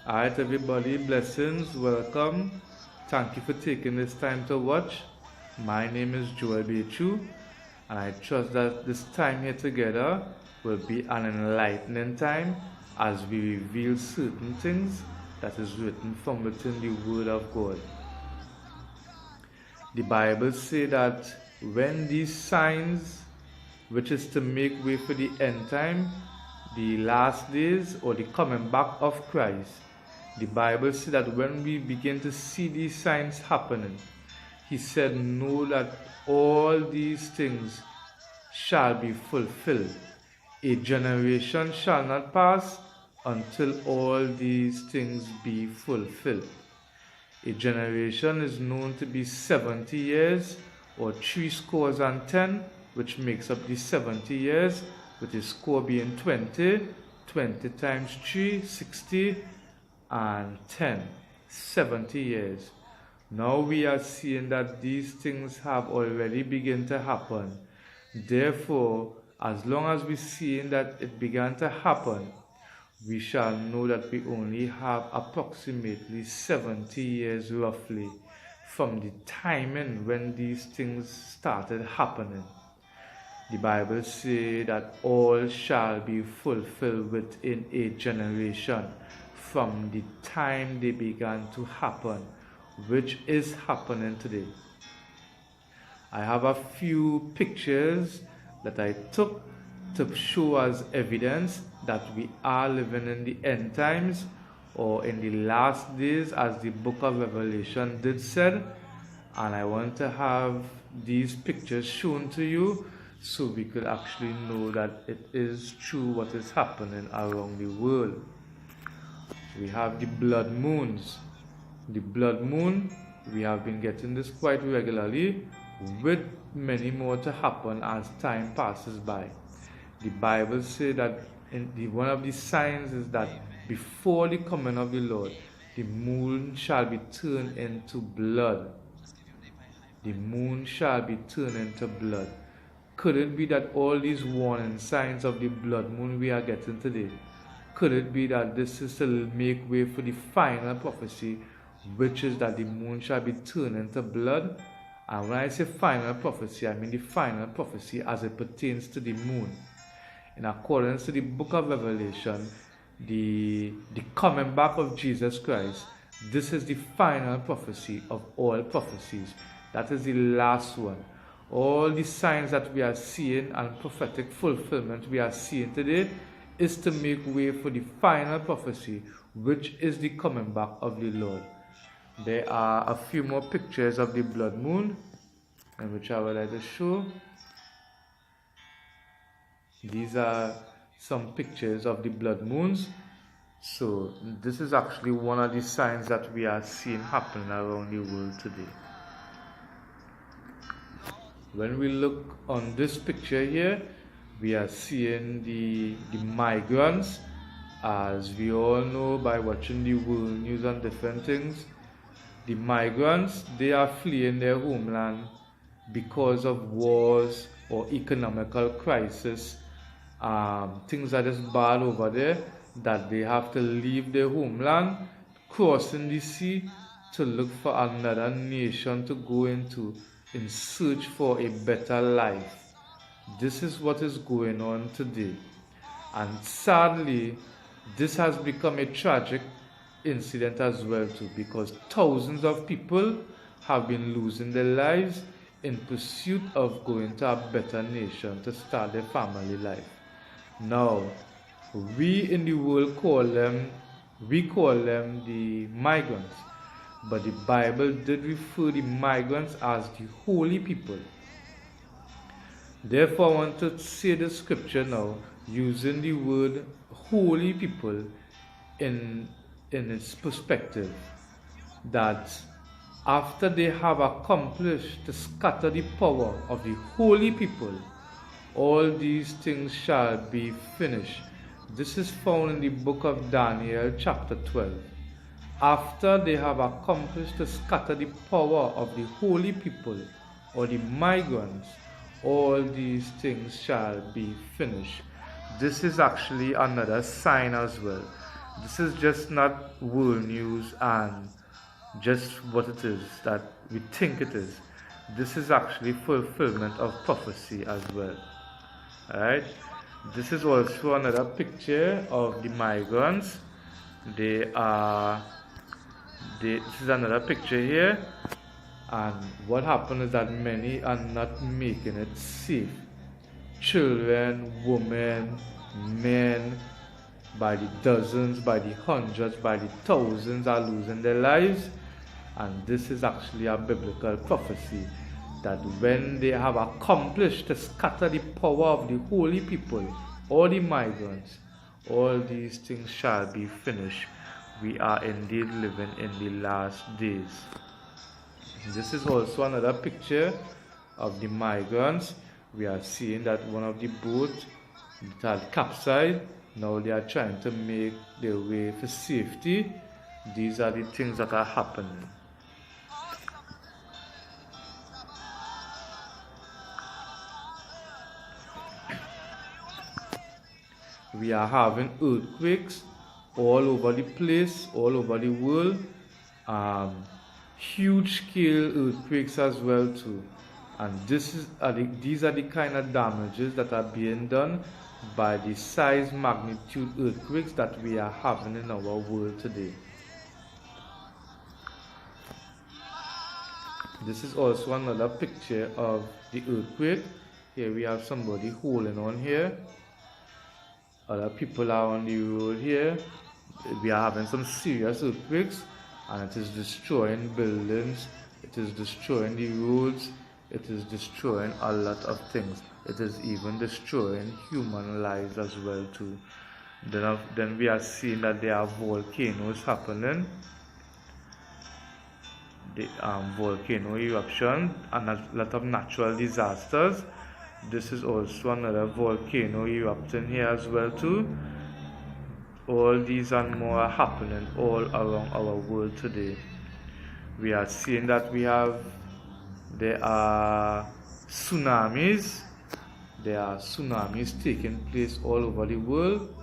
Alright, everybody, blessings, welcome. Thank you for taking this time to watch. My name is Joel Bechu, and I trust that this time here together will be an enlightening time as we reveal certain things that is written from within the Word of God. The Bible says that when these signs, which is to make way for the end time, the last days, or the coming back of Christ, the Bible says that when we begin to see these signs happening, he said, know that all these things shall be fulfilled. A generation shall not pass until all these things be fulfilled. A generation is known to be 70 years, or 70, which makes up the 70 years, with the score being 20. 20 times 3, 60, and 10, 70 years. Now we are seeing that these things have already begun to happen. Therefore, as long as we're seeing that it began to happen, we shall know that we only have approximately 70 years roughly from the timing when these things started happening. The Bible says that all shall be fulfilled within a generation from the time they began to happen, which is happening today. I have a few pictures that I took to show as evidence that we are living in the end times, or in the last days, as the book of Revelation did said. And I want to have these pictures shown to you so we could actually know that it is true what is happening around the world. We have the blood moons. The blood moon, we have been getting this quite regularly, with many more to happen as time passes by. The Bible says that one of the signs is that before the coming of the Lord, the moon shall be turned into blood. The moon shall be turned into blood. Could it be that all these warning signs of the blood moon we are getting today, could it be that this is to make way for the final prophecy, which is that the moon shall be turned into blood? And when I say final prophecy, I mean the final prophecy as it pertains to the moon. In accordance to the book of Revelation, the coming back of Jesus Christ, this is the final prophecy of all prophecies. That is the last one. All the signs that we are seeing and prophetic fulfillment we are seeing today is to make way for the final prophecy, which is the coming back of the Lord. There are a few more pictures of the blood moon, and which I would like to show. These are some pictures of the blood moons. So this is actually one of the signs that we are seeing happening around the world today. When we look on this picture here, we are seeing the migrants. As we all know by watching the world news and different things, the migrants, they are fleeing their homeland because of wars or economical crisis. Things are just bad over there that they have to leave their homeland, crossing the sea to look for another nation to go into in search for a better life. This is what is going on today. And sadly, this has become a tragic incident as well too, because thousands of people have been losing their lives in pursuit of going to a better nation to start their family life. Now, we in the world call them the migrants, but the Bible did refer the migrants as the holy people. Therefore, I want to say the scripture now, using the word holy people in its perspective, that after they have accomplished to scatter the power of the holy people, all these things shall be finished. This is found in the book of Daniel chapter 12. After they have accomplished to scatter the power of the holy people, or the migrants, all these things shall be finished. This is actually another sign as well, This is just not world news and just what it is that we think it is. This is actually fulfillment of prophecy as well. Alright? This is also another picture of the migrants. This is another picture here, and what happened is that many are not making it safe. Children, women, men, by the dozens, by the hundreds, by the thousands are losing their lives. And this is actually a biblical prophecy that when they have accomplished to scatter the power of the holy people, all the migrants, all these things shall be finished. We are indeed living in the last days. This is also another picture of the migrants. We are seeing that one of the boats that had capsized. Now they are trying to make their way for safety. These are the things that are happening. We are having earthquakes all over the place, all over the world. Huge scale earthquakes as well too. And these are the kind of damages that are being done by the size magnitude earthquakes that we are having in our world today. This is also another picture of the earthquake. Here we have somebody holding on here. Other people are on the road here. We are having some serious earthquakes, and it is destroying buildings, it is destroying the roads, it is destroying a lot of things. It is even destroying human lives as well too. Then we are seeing that there are volcanoes happening. The volcano eruption and a lot of natural disasters. This is also another volcano erupting here as well too. All these and more are happening all around our world today. We are seeing that there are tsunamis. There are tsunamis taking place all over the world.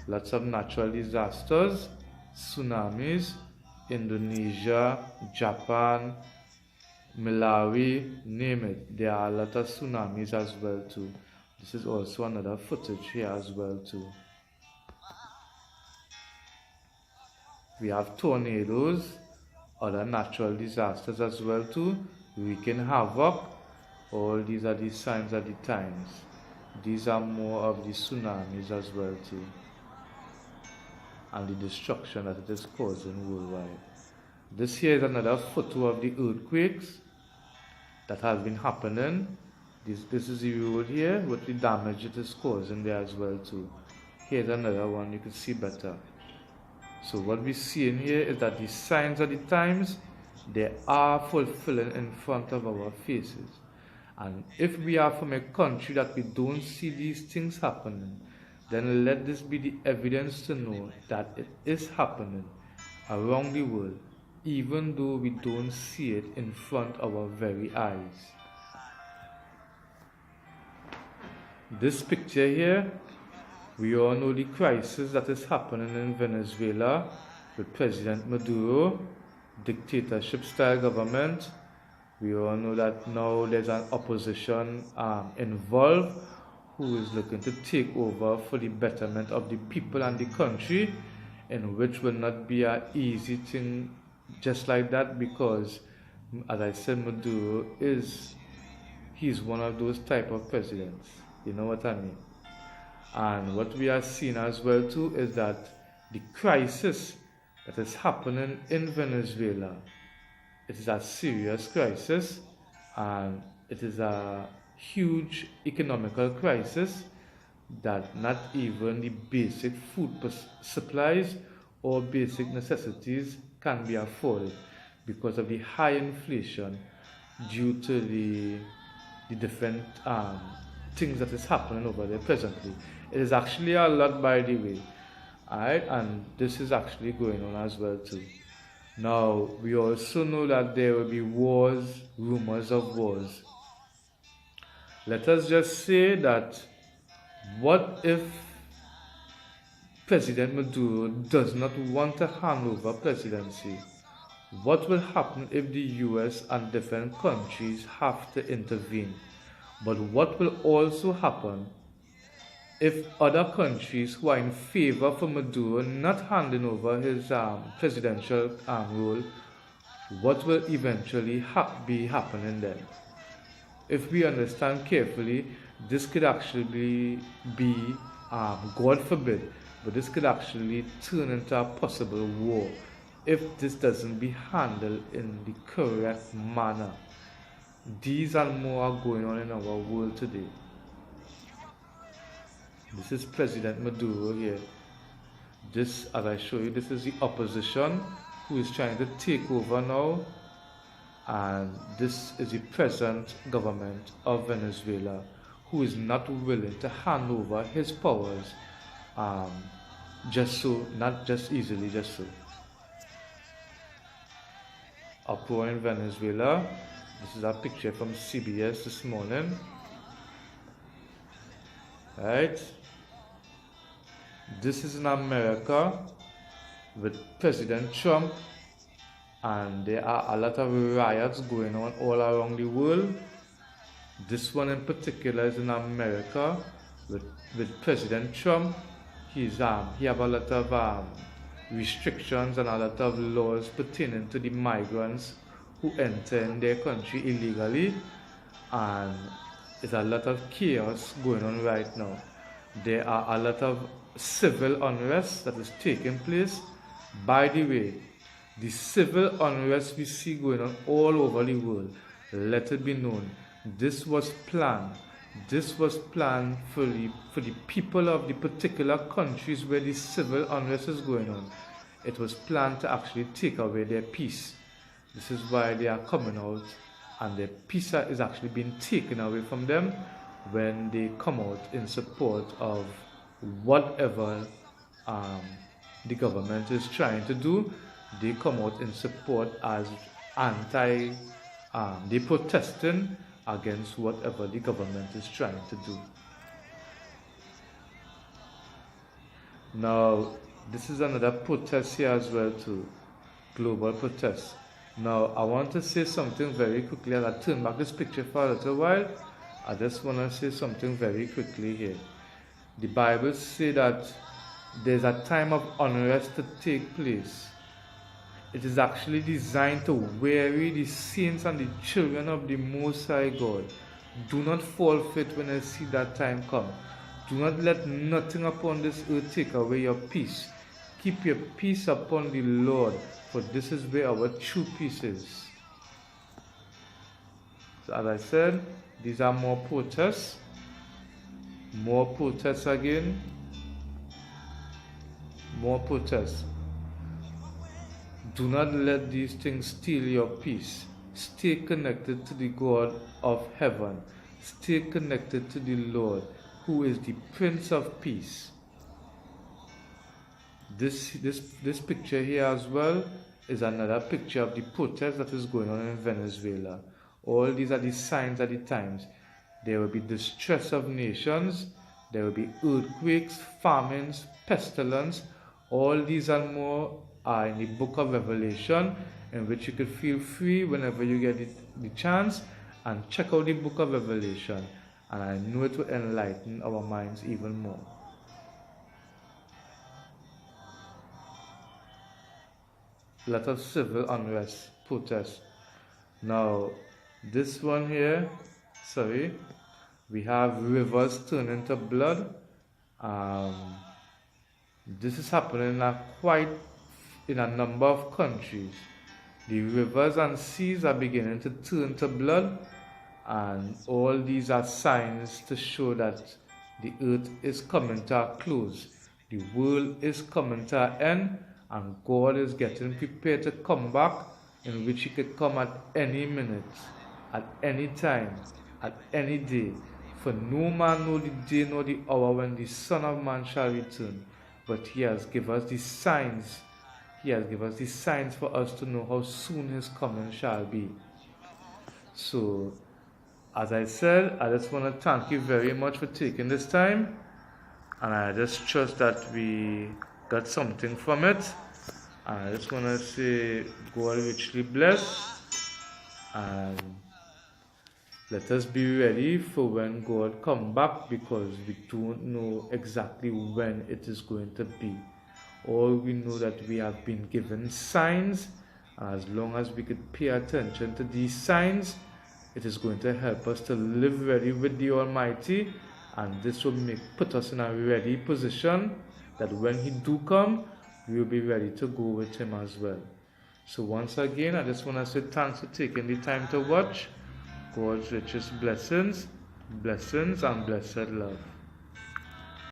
Lots of natural disasters, tsunamis, Indonesia, Japan, Malawi, name it. There are a lot of tsunamis as well too. This is also another footage here as well too. We have tornadoes, other natural disasters as well too, wreaking havoc. All these are the signs of the times. These are more of the tsunamis as well too, and the destruction that it is causing worldwide. This here is another photo of the earthquakes that has been happening. This is the road here with the damage it is causing there as well too. Here's another one, you can see better. So what we see in here is that the signs of the times, they are fulfilling in front of our faces. And if we are from a country that we don't see these things happening, then let this be the evidence to know that it is happening around the world, even though we don't see it in front of our very eyes. This picture here, we all know the crisis that is happening in Venezuela with President Maduro, dictatorship-style government. We all know that now there's an opposition involved who is looking to take over for the betterment of the people and the country, in which will not be an easy thing just like that, because, as I said, Maduro he's one of those type of presidents. You know what I mean? And what we are seeing as well too is that the crisis that is happening in Venezuela, it is a serious crisis, and it is a huge economical crisis that not even the basic food supplies or basic necessities can be afforded because of the high inflation due to the different things that is happening over there presently. It is actually a lot, by the way. Alright, and this is actually going on as well too. Now, we also know that there will be wars, rumors of wars. Let us just say that what if President Maduro does not want to hand over presidency. What will happen if the US and different countries have to intervene? But what will also happen if other countries who are in favor for Maduro not handing over his presidential role, what will eventually be happening then? If we understand carefully, this could actually be, God forbid, but this could actually turn into a possible war if this doesn't be handled in the correct manner. These and more are going on in our world today. This is President Maduro here. This, as I show you, this is the opposition who is trying to take over now. And this is the present government of Venezuela who is not willing to hand over his powers just so, not just easily, just so. Uproar in Venezuela. This is a picture from CBS this morning. Right? This is in America with President Trump, and there are a lot of riots going on all around the world. This one in particular is in America with President Trump. He have a lot of restrictions and a lot of laws pertaining to the migrants who enter in their country illegally, and there's a lot of chaos going on right now. There are a lot of civil unrest that is taking place. By the way, the civil unrest we see going on all over the world, let it be known, this was planned. This was planned for the people of the particular countries where the civil unrest is going on. It was planned to actually take away their peace. This is why they are coming out, and their peace is actually being taken away from them when they come out in support of whatever the government is trying to do. They come out in support as they protesting against whatever the government is trying to do. Now, this is another protest here as well too, global protest. Now, I want to say something very quickly. As I turn back this picture for a little while, I just want to say something very quickly here. The Bible says that there's a time of unrest to take place. It is actually designed to weary the saints and the children of the Most High God. Do not forfeit when I see that time come. Do not let nothing upon this earth take away your peace. Keep your peace upon the Lord, for this is where our true peace is. So as I said, these are more protests. More protests again. More protests. Do not let these things steal your peace. Stay connected to the God of heaven. Stay connected to the Lord, who is the Prince of Peace. This picture here as well is another picture of the protest that is going on in Venezuela. All these are the signs of the times. There will be distress of nations. There will be earthquakes, famines, pestilence. All these and more are in the book of Revelation, in which you could feel free whenever you get the chance and check out the book of Revelation. And I know it will enlighten our minds even more. A lot of civil unrest, protests. Now, this one here, we have rivers turning to blood. This is happening in a number of countries. The rivers and seas are beginning to turn to blood, and all these are signs to show that the earth is coming to a close. The world is coming to an end, and God is getting prepared to come back, in which He could come at any minute, at any time, at any day. For no man know the day nor the hour when the Son of Man shall return. But He has given us the signs. He has given us the signs for us to know how soon His coming shall be. So, as I said, I just want to thank you very much for taking this time. and I just trust that we got something from it. And I just want to say God richly bless, and let us be ready for when God come back, because we don't know exactly when it is going to be. All we know that we have been given signs, and as long as we could pay attention to these signs, it is going to help us to live ready with the Almighty, and this will put us in a ready position that when He do come, we will be ready to go with Him as well. So once again, I just want to say thanks for taking the time to watch. God's richest blessings, and blessed love.